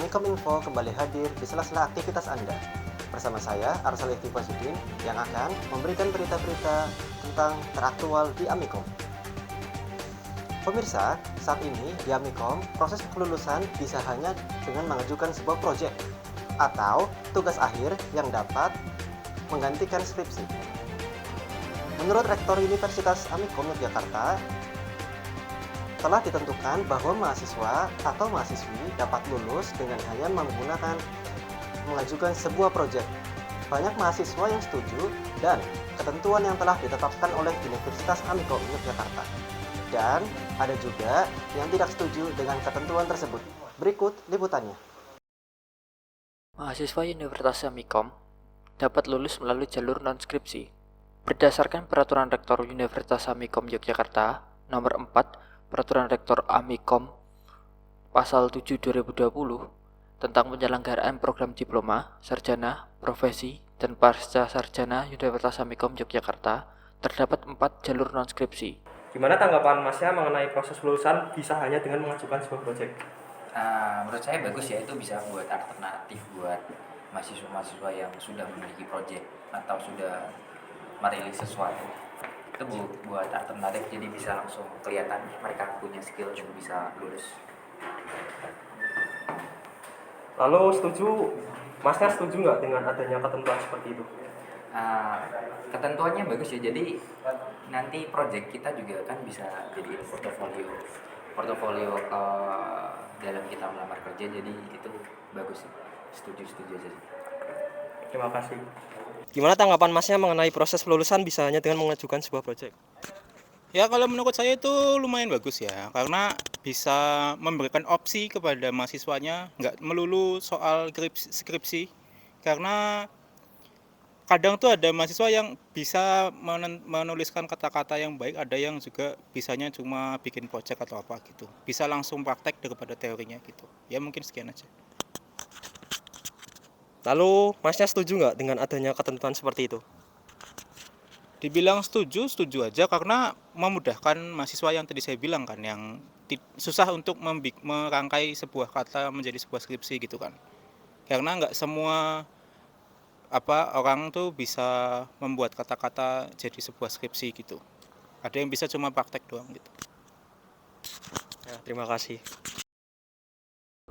Amikom Info kembali hadir di sela-sela aktivitas Anda. Bersama saya, Arsal Iftifazudin, yang akan memberikan berita-berita tentang teraktual di Amikom. Pemirsa, saat ini di Amikom, proses kelulusan bisa hanya dengan mengajukan sebuah proyek atau tugas akhir yang dapat menggantikan skripsi. Menurut Rektor Universitas Amikom Yogyakarta, telah ditentukan bahwa mahasiswa atau mahasiswi dapat lulus dengan hanya mengajukan sebuah proyek. Banyak mahasiswa yang setuju dan ketentuan yang telah ditetapkan oleh Universitas Amikom Yogyakarta. Dan ada juga yang tidak setuju dengan ketentuan tersebut. Berikut liputannya. Mahasiswa Universitas Amikom dapat lulus melalui jalur non-skripsi. Berdasarkan Peraturan Rektor Universitas Amikom Yogyakarta Nomor 4 Peraturan Rektor Amikom Pasal 7 2020 tentang penyelenggaraan program diploma, sarjana, profesi, dan pasca sarjana Universitas Amikom Yogyakarta terdapat 4 jalur non-skripsi. Gimana tanggapan Masnya mengenai proses lulusan bisa hanya dengan mengajukan sebuah proyek? Menurut saya bagus ya, itu bisa membuat alternatif buat mahasiswa-mahasiswa yang sudah memiliki proyek atau sudah merilis sesuatu. Itu buat alternatif, jadi bisa langsung kelihatan mereka punya skill untuk bisa lulus. Lalu Masnya setuju nggak dengan adanya ketentuan seperti itu? Ketentuannya bagus ya, jadi nanti proyek kita juga kan bisa jadi portofolio dalam kita melamar kerja, jadi itu bagus sih. Setuju aja sih. Terima kasih. Gimana tanggapan Masnya mengenai proses lulusan bisa hanya dengan mengajukan sebuah proyek? Ya, kalau menurut saya itu lumayan bagus ya, karena bisa memberikan opsi kepada mahasiswanya, nggak melulu soal skripsi, karena kadang tuh ada mahasiswa yang bisa menuliskan kata-kata yang baik, ada yang juga bisanya cuma bikin project atau apa gitu, bisa langsung praktek daripada teorinya gitu. Ya mungkin sekian aja. Lalu Masnya setuju nggak dengan adanya ketentuan seperti itu? Dibilang setuju aja, karena memudahkan mahasiswa yang tadi saya bilang kan, yang susah untuk merangkai sebuah kata menjadi sebuah skripsi gitu kan. Karena nggak semua orang tuh bisa membuat kata-kata jadi sebuah skripsi gitu. Ada yang bisa cuma praktek doang gitu. Ya, terima kasih.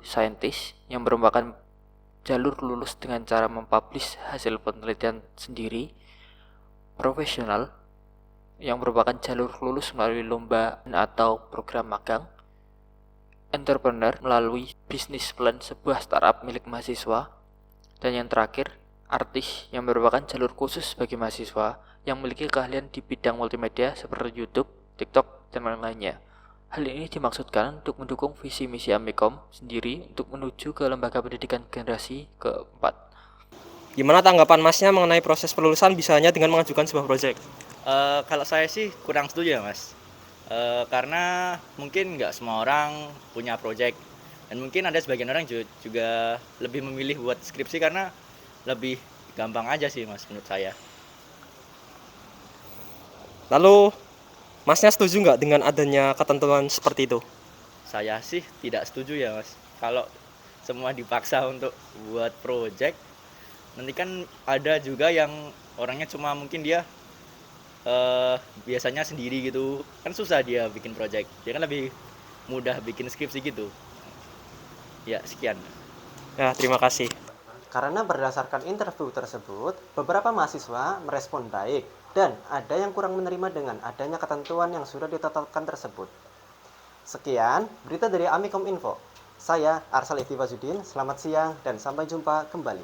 Saintis yang merupakan jalur lulus dengan cara mempublish hasil penelitian sendiri, profesional yang merupakan jalur lulus melalui lomba atau program magang, entrepreneur melalui bisnis plan sebuah startup milik mahasiswa, dan yang terakhir, artis yang merupakan jalur khusus bagi mahasiswa yang memiliki keahlian di bidang multimedia seperti YouTube, TikTok, dan lain-lainnya. Hal ini dimaksudkan untuk mendukung visi misi Amikom sendiri untuk menuju ke lembaga pendidikan generasi keempat. Gimana tanggapan Masnya mengenai proses pelulusan bisa hanya dengan mengajukan sebuah proyek? Kalau saya sih kurang setuju ya Mas, karena mungkin nggak semua orang punya proyek, dan mungkin ada sebagian orang juga lebih memilih buat skripsi karena lebih gampang aja sih Mas menurut saya. Lalu Masnya setuju nggak dengan adanya ketentuan seperti itu? Saya sih tidak setuju ya Mas, kalau semua dipaksa untuk buat proyek, nanti kan ada juga yang orangnya cuma mungkin dia biasanya sendiri gitu, kan susah dia bikin proyek, dia kan lebih mudah bikin skripsi gitu. Ya, sekian. Ya, terima kasih. Karena berdasarkan interview tersebut, beberapa mahasiswa merespon baik dan ada yang kurang menerima dengan adanya ketentuan yang sudah ditetapkan tersebut. Sekian berita dari Amikom Info. Saya Arsal Iftifazudin, selamat siang dan sampai jumpa kembali.